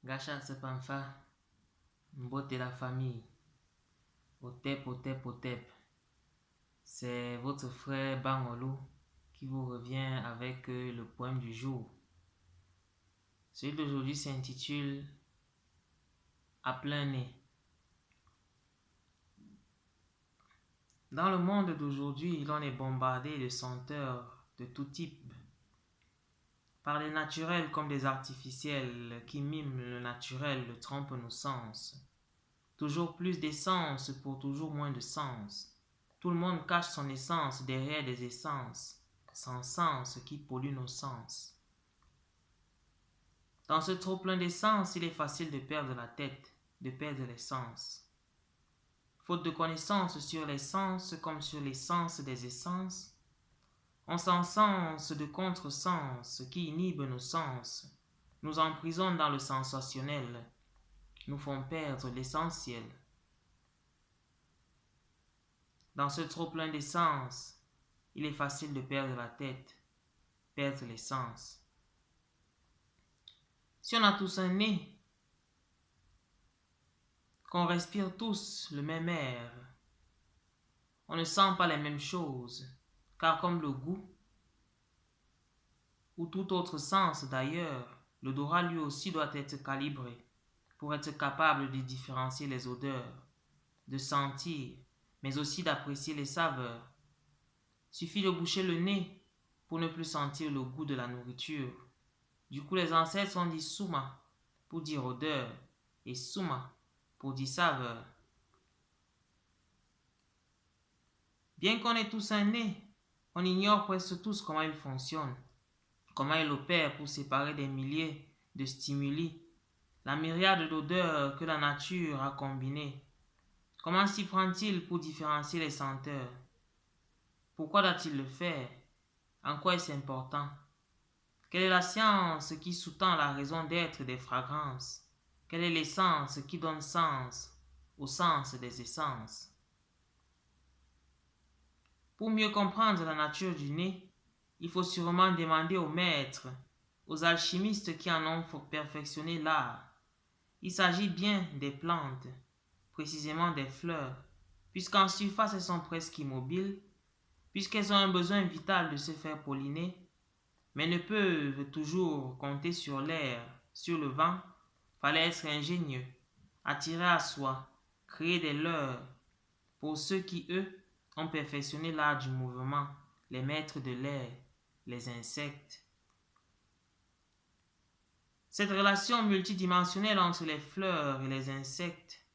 Gacha Sepanfa, Mbote la famille, Otep, Otep, Otep. C'est votre frère Bangolo qui vous revient avec le poème du jour. Celui d'aujourd'hui s'intitule À plein nez. Dans le monde d'aujourd'hui, l'on est bombardé de senteurs de tout type, par les naturels comme des artificiels qui miment le naturel, trompent nos sens. Toujours plus d'essence pour toujours moins de sens. Tout le monde cache son essence derrière des essences, sans sens qui polluent nos sens. Dans ce trop-plein d'essence, il est facile de perdre la tête, de perdre les sens. Faute de connaissances sur l'essence comme sur l'essence des essences, on s'encense de contresens qui inhibent nos sens, nous emprisonnent dans le sensationnel, nous font perdre l'essentiel. Dans ce trop-plein d'essence, il est facile de perdre la tête, perdre les sens. Si on a tous un nez, qu'on respire tous le même air, on ne sent pas les mêmes choses, car comme le goût, ou tout autre sens d'ailleurs, l'odorat lui aussi doit être calibré pour être capable de différencier les odeurs, de sentir, mais aussi d'apprécier les saveurs. Suffit de boucher le nez pour ne plus sentir le goût de la nourriture. Du coup, les ancêtres ont dit souma pour dire odeur et souma pour dire saveur. Bien qu'on ait tous un nez, on ignore presque tous comment il fonctionne, comment il opère pour séparer des milliers de stimuli, la myriade d'odeurs que la nature a combinées. Comment s'y prend-il pour différencier les senteurs? Pourquoi doit-il le faire? En quoi est-ce important? Quelle est la science qui sous-tend la raison d'être des fragrances? Quelle est l'essence qui donne sens au sens des essences? Pour mieux comprendre la nature du nez, il faut sûrement demander aux maîtres, aux alchimistes qui en ont perfectionné l'art. Il s'agit bien des plantes, précisément des fleurs, puisqu'en surface elles sont presque immobiles, puisqu'elles ont un besoin vital de se faire polliner, mais ne peuvent toujours compter sur l'air, sur le vent. Fallait être ingénieux, attirer à soi, créer des leurs, pour ceux qui, eux, ont perfectionné l'art du mouvement, les maîtres de l'air, les insectes. Cette relation multidimensionnelle entre les fleurs et les insectes,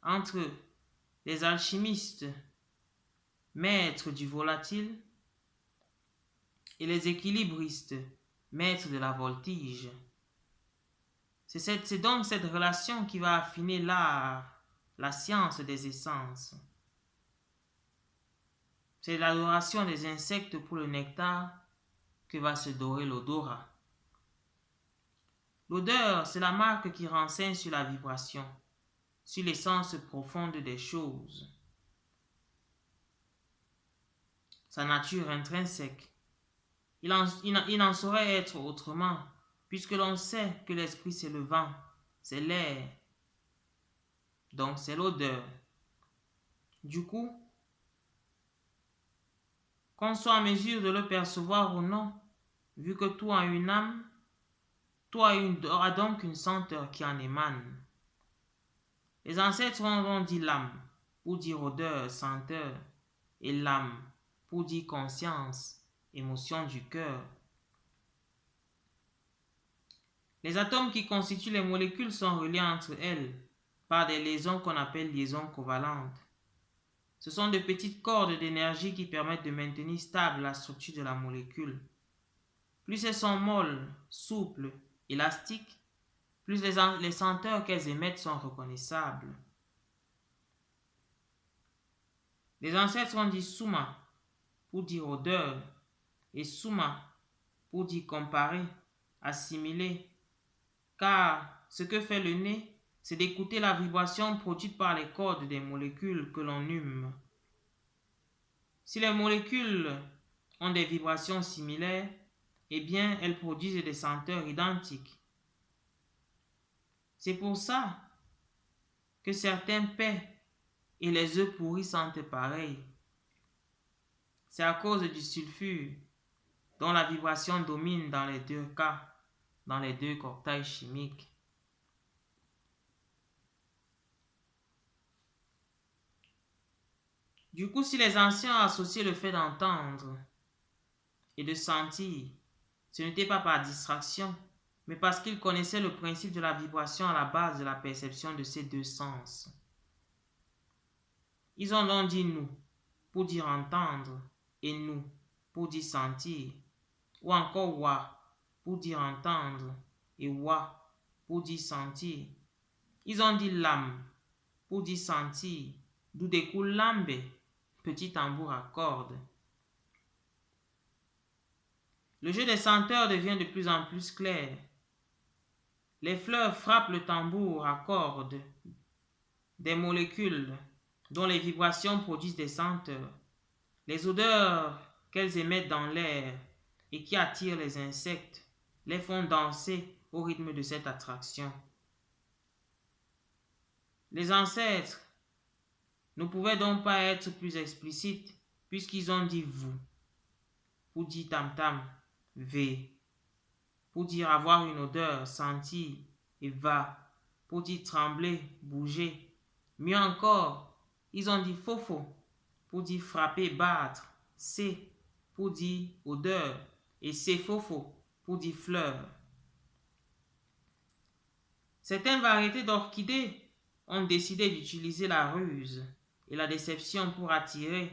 entre les alchimistes, maîtres du volatile, et les équilibristes, maîtres de la voltige. C'est donc cette relation qui va affiner l'art, la science des essences. C'est l'adoration des insectes pour le nectar que va se dorer l'odorat. L'odeur, c'est la marque qui renseigne sur la vibration, sur l'essence profonde des choses, sa nature intrinsèque. Il n'en saurait être autrement, puisque l'on sait que l'esprit c'est le vent, c'est l'air, donc c'est l'odeur. Du coup, qu'on soit en mesure de le percevoir ou non, vu que tout a une âme, tout a donc une senteur qui en émane. Les ancêtres ont dit l'âme pour dire odeur, senteur, et l'âme pour dire conscience, émotion du cœur. Les atomes qui constituent les molécules sont reliés entre elles par des liaisons qu'on appelle liaisons covalentes. Ce sont de petites cordes d'énergie qui permettent de maintenir stable la structure de la molécule. Plus elles sont molles, souples, élastiques, plus les senteurs qu'elles émettent sont reconnaissables. Les ancêtres ont dit souma pour dire odeur et souma pour dire comparer, assimiler, car ce que fait le nez, c'est d'écouter la vibration produite par les cordes des molécules que l'on hume. Si les molécules ont des vibrations similaires, eh bien elles produisent des senteurs identiques. C'est pour ça que certains paix et les œufs pourris sentent pareil. C'est à cause du sulfure dont la vibration domine dans les deux cas, dans les deux cocktails chimiques. Du coup, si les anciens associaient le fait d'entendre et de sentir, ce n'était pas par distraction, mais parce qu'ils connaissaient le principe de la vibration à la base de la perception de ces deux sens. Ils ont donc dit nous pour dire entendre et nous pour dire sentir, ou encore wa pour dire entendre et wa pour dire sentir. Ils ont dit l'âme pour dire sentir, d'où découle lambe, petit tambour à cordes. Le jeu des senteurs devient de plus en plus clair. Les fleurs frappent le tambour à cordes, des molécules dont les vibrations produisent des senteurs. Les odeurs qu'elles émettent dans l'air et qui attirent les insectes les font danser au rythme de cette attraction. Les ancêtres ne pouvaient donc pas être plus explicites puisqu'ils ont dit vous pour dire tam-tam, v pour dire avoir une odeur, sentir, et va pour dire trembler, bouger. Mieux encore, ils ont dit fofo pour dire frapper, battre, c pour dire odeur et c'est fofo pour dire fleur. Certaines variétés d'orchidées ont décidé d'utiliser la ruse et la déception pour attirer.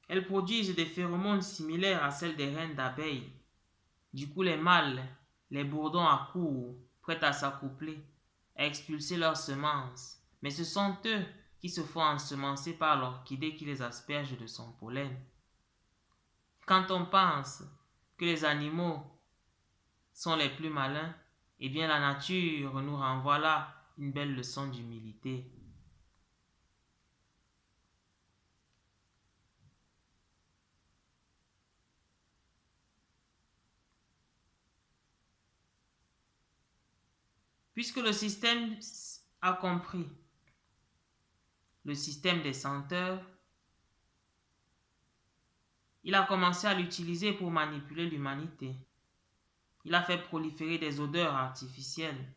Elles produisent des phéromones similaires à celles des reines d'abeilles. Du coup, les mâles, les bourdons accourent, prêts à s'accoupler, à expulser leurs semences. Mais ce sont eux qui se font ensemencer par l'orchidée qui les asperge de son pollen. Quand on pense que les animaux sont les plus malins, eh bien la nature nous renvoie là une belle leçon d'humilité. Puisque le système a compris le système des senteurs, il a commencé à l'utiliser pour manipuler l'humanité. Il a fait proliférer des odeurs artificielles,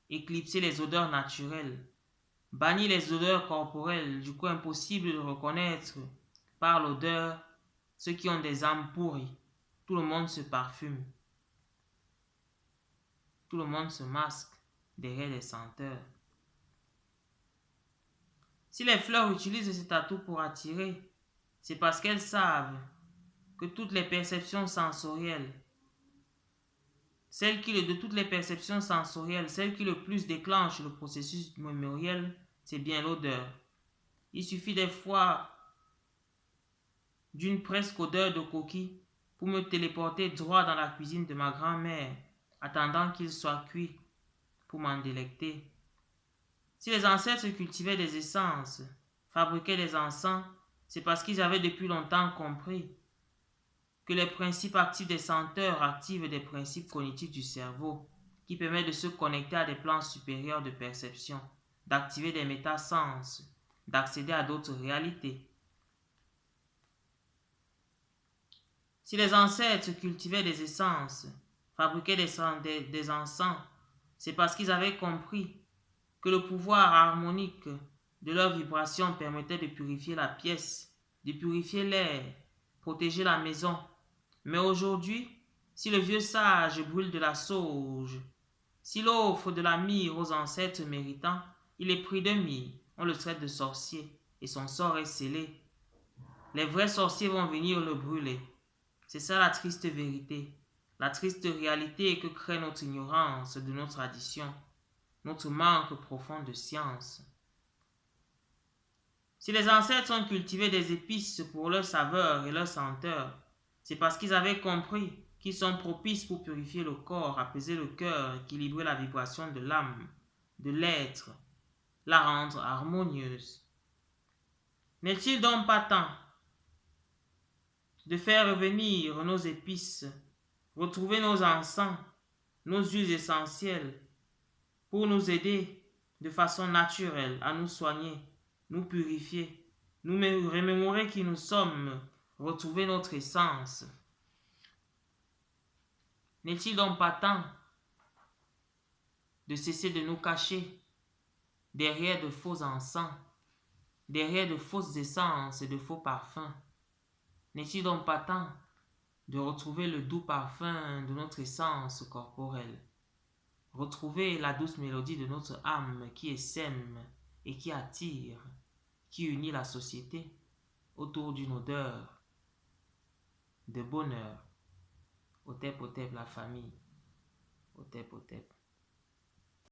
éclipser les odeurs naturelles, bannir les odeurs corporelles, du coup impossible de reconnaître par l'odeur ceux qui ont des âmes pourries. Tout le monde se parfume. Tout le monde se masque derrière des senteurs. Si les fleurs utilisent cet atout pour attirer, c'est parce qu'elles savent que toutes les perceptions sensorielles, celle qui le plus déclenche le processus mémoriel, c'est bien l'odeur. Il suffit des fois d'une presque odeur de coquille pour me téléporter droit dans la cuisine de ma grand-mère, attendant qu'il soit cuit pour m'en délecter. Si les ancêtres cultivaient des essences, fabriquaient des encens, c'est parce qu'ils avaient depuis longtemps compris que les principes actifs des senteurs activent des principes cognitifs du cerveau qui permettent de se connecter à des plans supérieurs de perception, d'activer des métasens, d'accéder à d'autres réalités. Si les ancêtres cultivaient des essences, fabriquaient des encens, c'est parce qu'ils avaient compris que le pouvoir harmonique de leur vibration permettait de purifier la pièce, de purifier l'air, protéger la maison. Mais aujourd'hui, si le vieux sage brûle de la sauge, s'il offre de la myrrhe aux ancêtres méritants, il est pris de mire, on le traite de sorcier et son sort est scellé. Les vrais sorciers vont venir le brûler. C'est ça la triste vérité. La triste réalité que crée notre ignorance de nos traditions, notre manque profond de science. Si les ancêtres ont cultivé des épices pour leur saveur et leur senteur, c'est parce qu'ils avaient compris qu'ils sont propices pour purifier le corps, apaiser le cœur, équilibrer la vibration de l'âme, de l'être, la rendre harmonieuse. N'est-il donc pas temps de faire revenir nos épices, retrouver nos encens, nos huiles essentielles, pour nous aider de façon naturelle à nous soigner, nous purifier, nous remémorer qui nous sommes, retrouver notre essence. N'est-il donc pas temps de cesser de nous cacher derrière de faux encens, derrière de fausses essences et de faux parfums? N'est-il donc pas temps de retrouver le doux parfum de notre essence corporelle, retrouver la douce mélodie de notre âme qui essaime et qui attire, qui unit la société autour d'une odeur de bonheur? Otep, otep, la famille. Otep, otep.